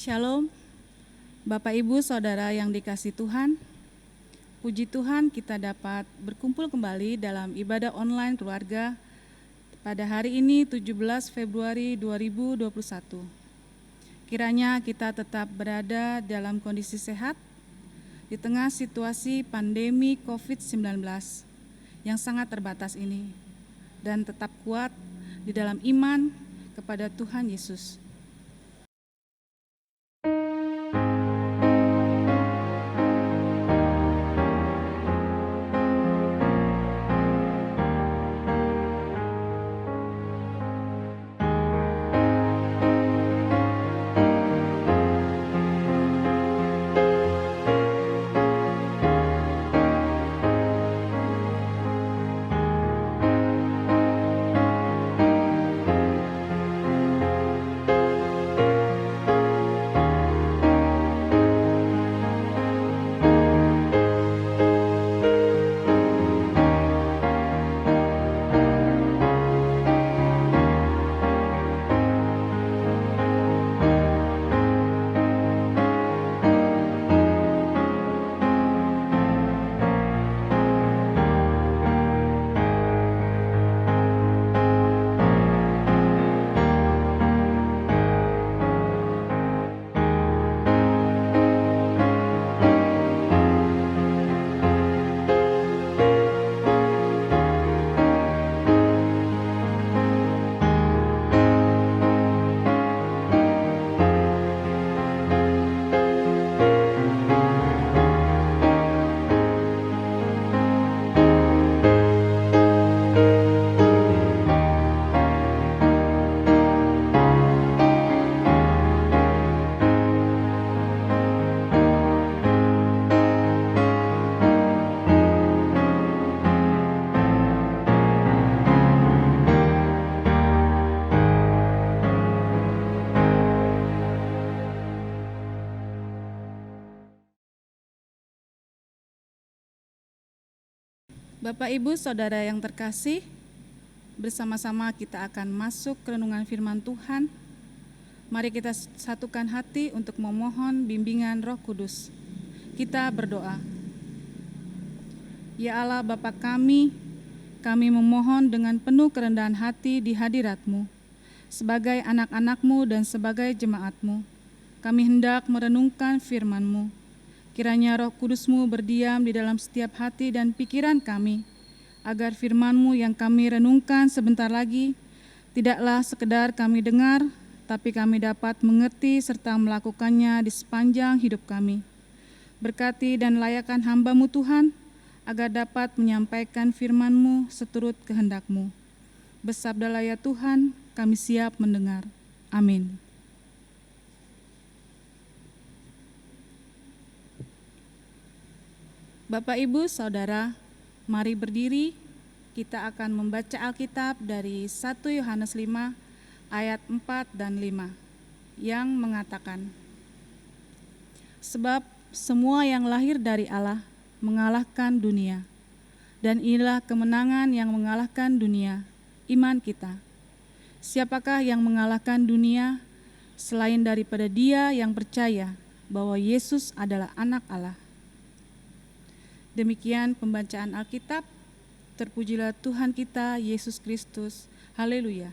Shalom, Bapak Ibu Saudara yang dikasihi Tuhan. Puji Tuhan kita dapat berkumpul kembali dalam ibadah online keluarga pada hari ini 17 Februari 2021. Kiranya kita tetap berada dalam kondisi sehat di tengah situasi pandemi COVID-19 yang sangat terbatas ini, dan tetap kuat di dalam iman kepada Tuhan Yesus. Bapak Ibu Saudara yang terkasih, bersama-sama kita akan masuk ke renungan firman Tuhan. Mari kita satukan hati untuk memohon bimbingan Roh Kudus. Kita berdoa. Ya Allah Bapa kami memohon dengan penuh kerendahan hati di hadirat-Mu. Sebagai anak-anak-Mu dan sebagai jemaat-Mu, kami hendak merenungkan firman-Mu. Kiranya Roh Kudus-Mu berdiam di dalam setiap hati dan pikiran kami, agar firman-Mu yang kami renungkan sebentar lagi tidaklah sekedar kami dengar, tapi kami dapat mengerti serta melakukannya di sepanjang hidup kami. Berkati dan layakan hamba-Mu Tuhan, agar dapat menyampaikan firman-Mu seturut kehendak-Mu. Bersabdalah ya Tuhan, kami siap mendengar. Amin. Bapak, Ibu, Saudara, mari berdiri, kita akan membaca Alkitab dari 1 Yohanes 5 ayat 4 dan 5 yang mengatakan, sebab semua yang lahir dari Allah mengalahkan dunia, dan inilah kemenangan yang mengalahkan dunia, iman kita. Siapakah yang mengalahkan dunia selain daripada dia yang percaya bahwa Yesus adalah anak Allah? Demikian pembacaan Alkitab. Terpujilah Tuhan kita, Yesus Kristus. Haleluya.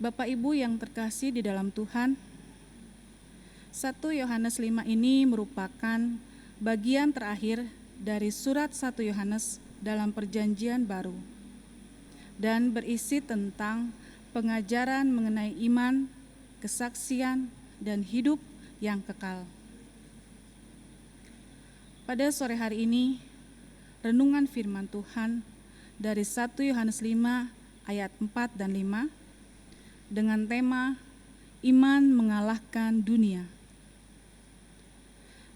Bapak Ibu yang terkasih di dalam Tuhan, 1 Yohanes 5 ini merupakan bagian terakhir dari surat 1 Yohanes dalam Perjanjian Baru, dan berisi tentang pengajaran mengenai iman, kesaksian, dan hidup yang kekal. Pada sore hari ini, renungan firman Tuhan dari 1 Yohanes 5 ayat 4 dan 5 dengan tema Iman Mengalahkan Dunia.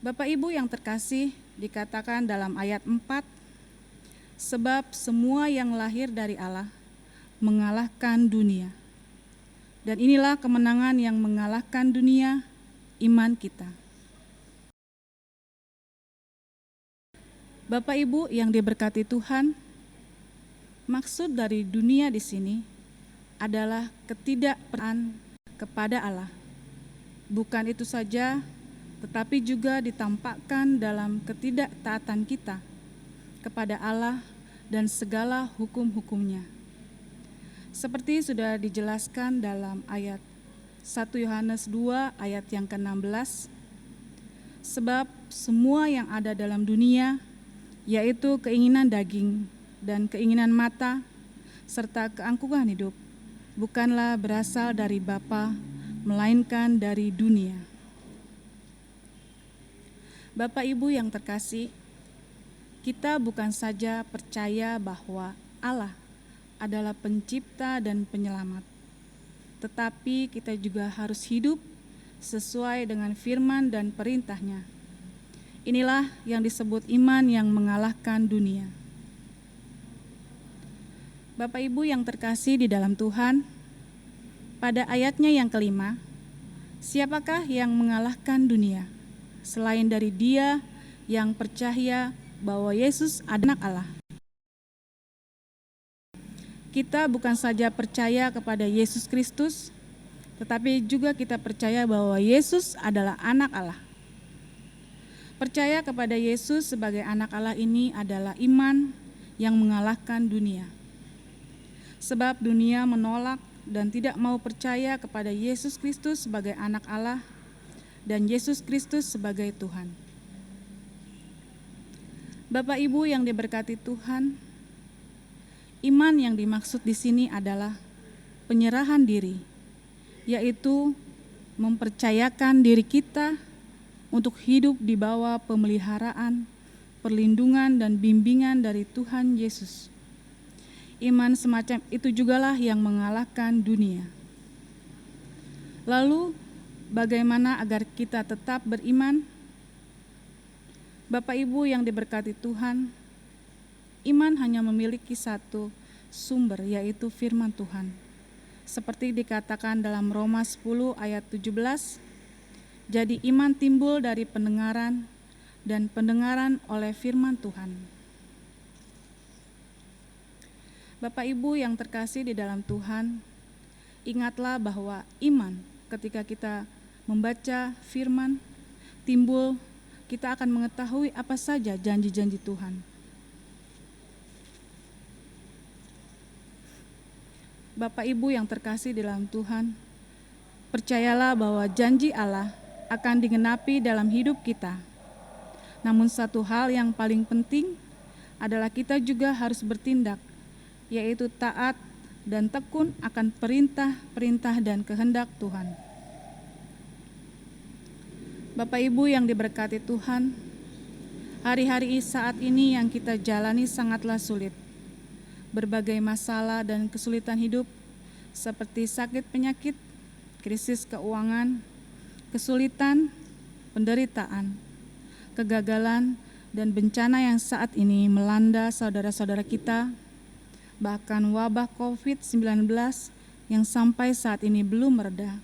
Bapak Ibu yang terkasih, dikatakan dalam ayat 4, sebab semua yang lahir dari Allah mengalahkan dunia. Dan inilah kemenangan yang mengalahkan dunia, iman kita. Bapak Ibu yang diberkati Tuhan, maksud dari dunia di sini adalah ketidakpercayaan kepada Allah. Bukan itu saja, tetapi juga ditampakkan dalam ketidaktaatan kita kepada Allah dan segala hukum-hukumnya. Seperti sudah dijelaskan dalam ayat 1 Yohanes 2 ayat yang ke-16, sebab semua yang ada dalam dunia, yaitu keinginan daging dan keinginan mata, serta keangkuhan hidup, bukanlah berasal dari Bapa, melainkan dari dunia. Bapak Ibu yang terkasih, kita bukan saja percaya bahwa Allah adalah pencipta dan penyelamat, tetapi kita juga harus hidup sesuai dengan firman dan perintahnya. Inilah yang disebut iman yang mengalahkan dunia. Bapak Ibu yang terkasih di dalam Tuhan, pada ayatnya yang kelima, siapakah yang mengalahkan dunia selain dari dia yang percaya bahwa Yesus adalah Anak Allah? Kita bukan saja percaya kepada Yesus Kristus, tetapi juga kita percaya bahwa Yesus adalah Anak Allah. Percaya kepada Yesus sebagai Anak Allah ini adalah iman yang mengalahkan dunia. Sebab dunia menolak dan tidak mau percaya kepada Yesus Kristus sebagai Anak Allah dan Yesus Kristus sebagai Tuhan. Bapak Ibu yang diberkati Tuhan, iman yang dimaksud di sini adalah penyerahan diri, yaitu mempercayakan diri kita untuk hidup di bawah pemeliharaan, perlindungan, dan bimbingan dari Tuhan Yesus. Iman semacam itu jugalah yang mengalahkan dunia. Lalu, bagaimana agar kita tetap beriman? Bapak Ibu yang diberkati Tuhan, iman hanya memiliki satu sumber, yaitu firman Tuhan. Seperti dikatakan dalam Roma 10 ayat 17, jadi iman timbul dari pendengaran, dan pendengaran oleh firman Tuhan. Bapak Ibu yang terkasih di dalam Tuhan, ingatlah bahwa iman ketika kita membaca firman timbul, kita akan mengetahui apa saja janji-janji Tuhan. Bapak Ibu yang terkasih di dalam Tuhan, percayalah bahwa janji Allah akan digenapi dalam hidup kita. Namun satu hal yang paling penting adalah kita juga harus bertindak, yaitu taat dan tekun akan perintah-perintah dan kehendak Tuhan. Bapak Ibu yang diberkati Tuhan, hari-hari saat ini yang kita jalani sangatlah sulit. Berbagai masalah dan kesulitan hidup seperti sakit penyakit, krisis keuangan, kesulitan, penderitaan, kegagalan, dan bencana yang saat ini melanda saudara-saudara kita, bahkan wabah COVID-19 yang sampai saat ini belum mereda,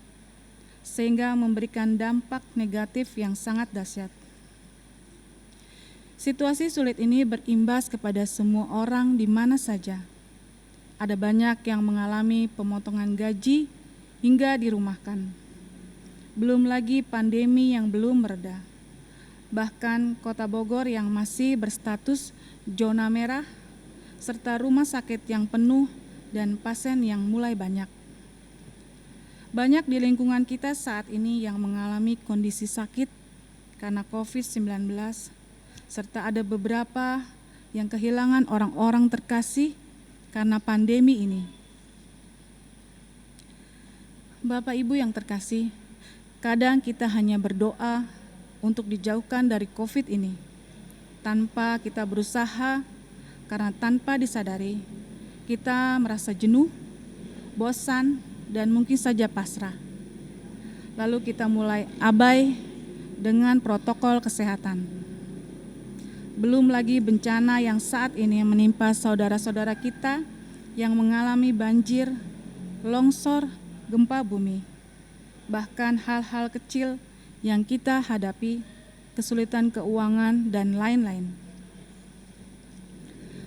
sehingga memberikan dampak negatif yang sangat dahsyat. Situasi sulit ini berimbas kepada semua orang di mana saja. Ada banyak yang mengalami pemotongan gaji hingga dirumahkan. Belum lagi pandemi yang belum mereda. Bahkan Kota Bogor yang masih berstatus zona merah, serta rumah sakit yang penuh dan pasien yang mulai banyak. Banyak di lingkungan kita saat ini yang mengalami kondisi sakit karena COVID-19, serta ada beberapa yang kehilangan orang-orang terkasih karena pandemi ini. Bapak Ibu yang terkasih, kadang kita hanya berdoa untuk dijauhkan dari COVID ini, tanpa kita berusaha. Karena tanpa disadari, kita merasa jenuh, bosan, dan mungkin saja pasrah. Lalu kita mulai abai dengan protokol kesehatan. Belum lagi bencana yang saat ini menimpa saudara-saudara kita yang mengalami banjir, longsor, gempa bumi. Bahkan hal-hal kecil yang kita hadapi, kesulitan keuangan, dan lain-lain.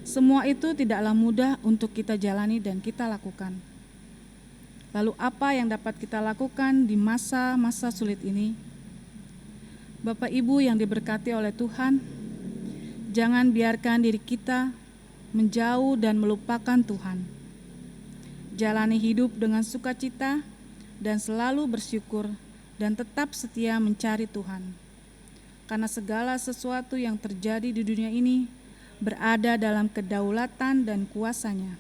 Semua itu tidaklah mudah untuk kita jalani dan kita lakukan. Lalu apa yang dapat kita lakukan di masa-masa sulit ini? Bapak Ibu yang diberkati oleh Tuhan, jangan biarkan diri kita menjauh dan melupakan Tuhan. Jalani hidup dengan sukacita dan selalu bersyukur dan tetap setia mencari Tuhan. Karena segala sesuatu yang terjadi di dunia ini berada dalam kedaulatan dan kuasa-Nya.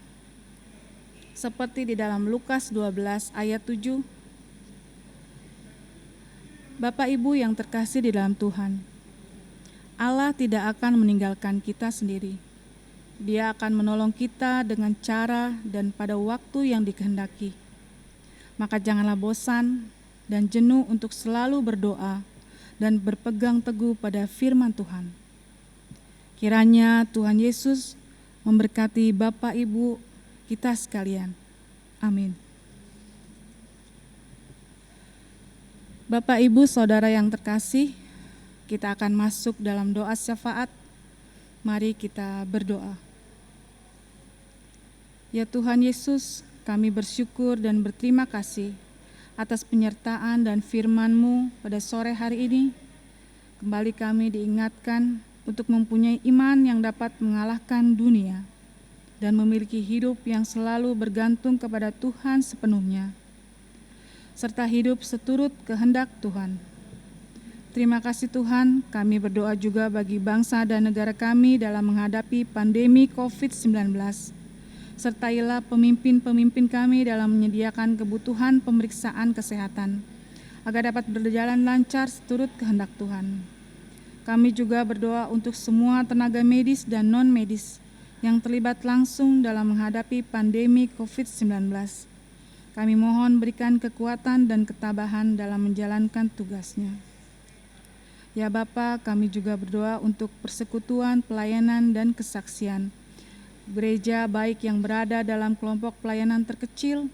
Seperti di dalam Lukas 12 ayat 7. Bapak Ibu yang terkasih di dalam Tuhan, Allah tidak akan meninggalkan kita sendiri. Dia akan menolong kita dengan cara dan pada waktu yang dikehendaki. Maka janganlah bosan dan jenuh untuk selalu berdoa dan berpegang teguh pada firman Tuhan. Kiranya Tuhan Yesus memberkati Bapak Ibu kita sekalian. Amin. Bapak Ibu Saudara yang terkasih, kita akan masuk dalam doa syafaat. Mari kita berdoa. Ya Tuhan Yesus, kami bersyukur dan berterima kasih atas penyertaan dan firman-Mu pada sore hari ini. Kembali kami diingatkan untuk mempunyai iman yang dapat mengalahkan dunia dan memiliki hidup yang selalu bergantung kepada Tuhan sepenuhnya, serta hidup seturut kehendak Tuhan. Terima kasih Tuhan, kami berdoa juga bagi bangsa dan negara kami dalam menghadapi pandemi COVID-19. Sertailah pemimpin-pemimpin kami dalam menyediakan kebutuhan pemeriksaan kesehatan, agar dapat berjalan lancar seturut kehendak Tuhan. Kami juga berdoa untuk semua tenaga medis dan non-medis yang terlibat langsung dalam menghadapi pandemi COVID-19. Kami mohon berikan kekuatan dan ketabahan dalam menjalankan tugasnya. Ya Bapa, kami juga berdoa untuk persekutuan, pelayanan, dan kesaksian. Gereja baik yang berada dalam kelompok pelayanan terkecil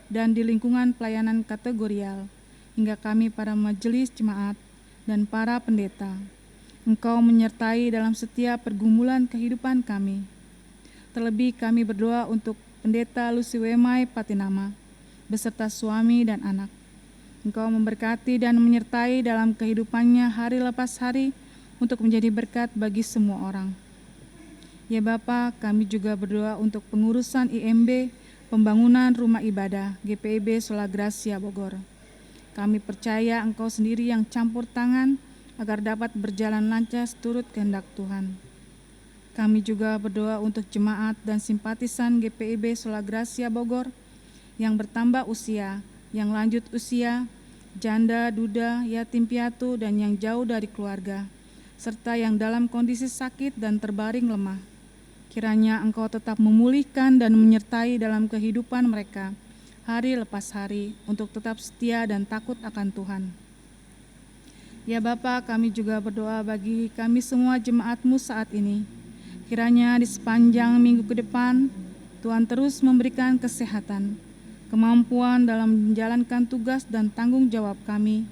dan di lingkungan pelayanan kategorial, hingga kami para majelis jemaat dan para pendeta. Engkau menyertai dalam setiap pergumulan kehidupan kami. Terlebih kami berdoa untuk Pendeta Lucy Wemai Patinama, beserta suami dan anak. Engkau memberkati dan menyertai dalam kehidupannya hari lepas hari untuk menjadi berkat bagi semua orang. Ya Bapa, kami juga berdoa untuk pengurusan IMB, pembangunan rumah ibadah GPIB Sola Gracia Bogor. Kami percaya Engkau sendiri yang campur tangan agar dapat berjalan lancar seturut kehendak Tuhan. Kami juga berdoa untuk jemaat dan simpatisan GPIB Sola Gracia Bogor yang bertambah usia, yang lanjut usia, janda, duda, yatim piatu, dan yang jauh dari keluarga, serta yang dalam kondisi sakit dan terbaring lemah. Kiranya Engkau tetap memulihkan dan menyertai dalam kehidupan mereka hari lepas hari untuk tetap setia dan takut akan Tuhan. Ya Bapa, kami juga berdoa bagi kami semua jemaat-Mu saat ini. Kiranya di sepanjang minggu ke depan, Tuhan terus memberikan kesehatan, kemampuan dalam menjalankan tugas dan tanggung jawab kami,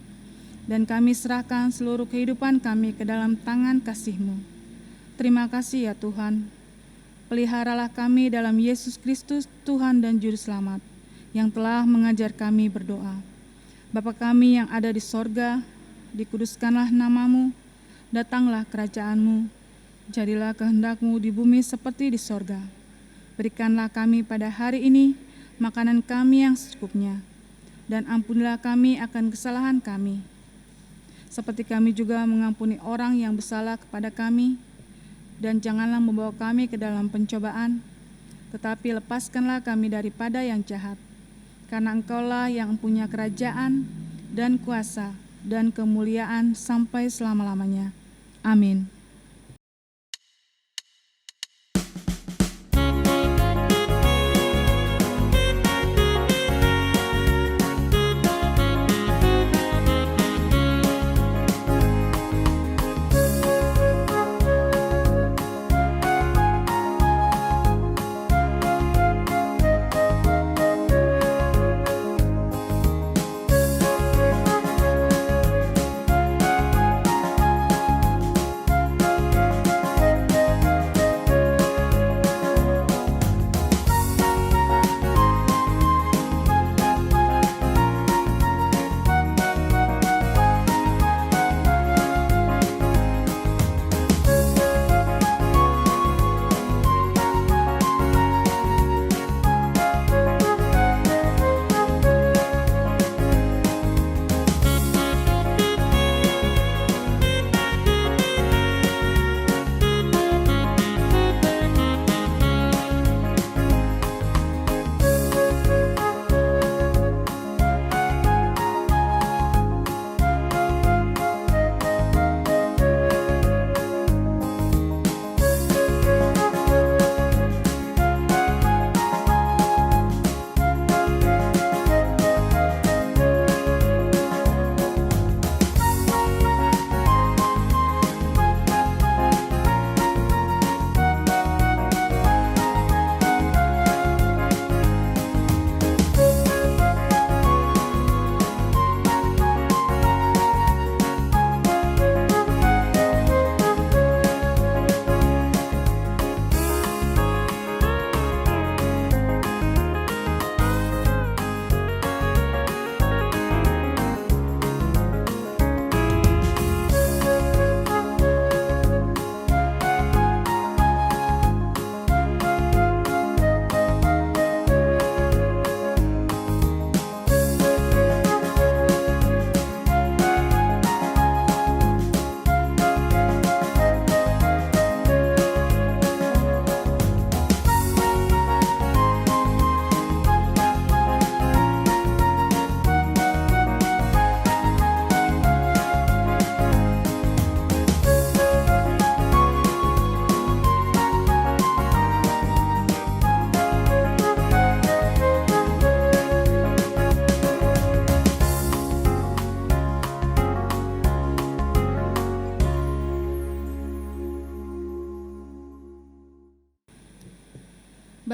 dan kami serahkan seluruh kehidupan kami ke dalam tangan kasih-Mu. Terima kasih ya Tuhan. Peliharalah kami dalam Yesus Kristus, Tuhan dan Juru Selamat, yang telah mengajar kami berdoa. Bapa kami yang ada di sorga, dikuduskanlah nama-Mu, datanglah kerajaan-Mu, jadilah kehendak-Mu di bumi seperti di sorga. Berikanlah kami pada hari ini makanan kami yang secukupnya, dan ampunilah kami akan kesalahan kami, seperti kami juga mengampuni orang yang bersalah kepada kami. Dan janganlah membawa kami ke dalam pencobaan, tetapi lepaskanlah kami daripada yang jahat. Karena Engkaulah yang punya kerajaan dan kuasa dan kemuliaan sampai selama-lamanya. Amin.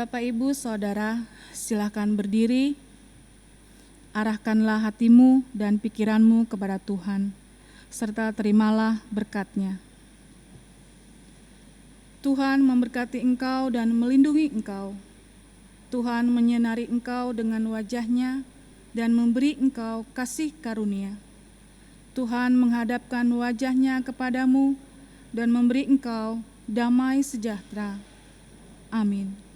Bapak, Ibu, Saudara, silakan berdiri. Arahkanlah hatimu dan pikiranmu kepada Tuhan, serta terimalah berkat-Nya. Tuhan memberkati engkau dan melindungi engkau. Tuhan menyinari engkau dengan wajah-Nya dan memberi engkau kasih karunia. Tuhan menghadapkan wajah-Nya kepadamu dan memberi engkau damai sejahtera. Amin.